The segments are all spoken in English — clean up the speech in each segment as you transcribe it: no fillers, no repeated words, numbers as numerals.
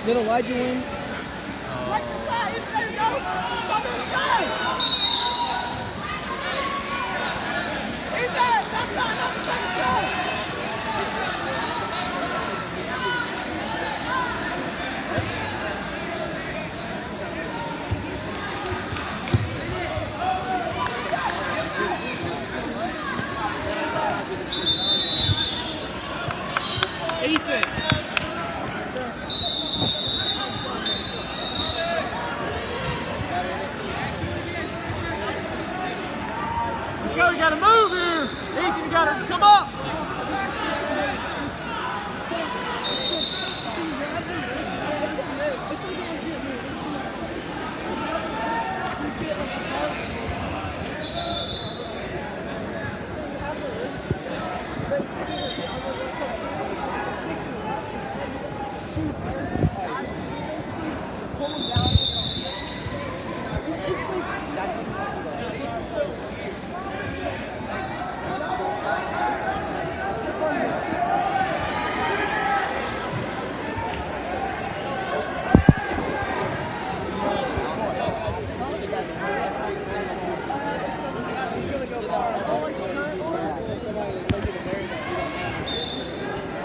Did Elijah win? Ethan. Let's go, you gotta move here. Ethan, you gotta come up.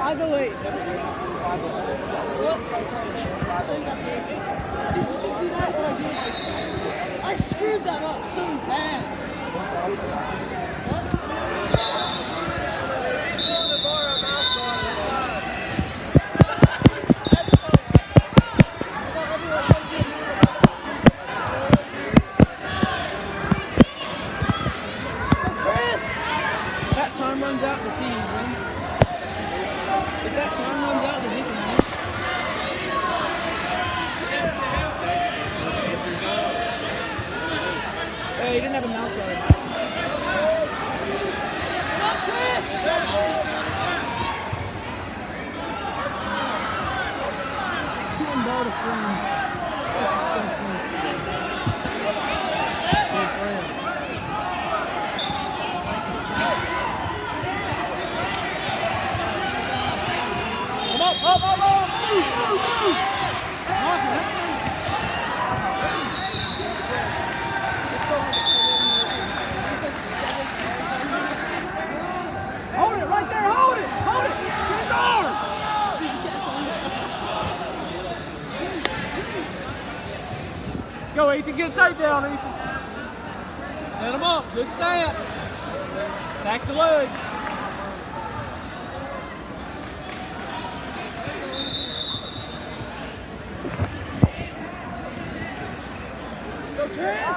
I go 8. What? Did you just see that? What I did? I screwed that up so bad. What? That time runs out to see you, man. If that time runs out, then he can win. Hey, he didn't have a mouth guard. Come on, Chris! Doing ball to friends. That's disgusting. Good friend. Hold it right there, hold it! Hold it! Get on! Go, Ethan, get a takedown, Ethan. Set him up, good stance. Back the legs. Go, Chris!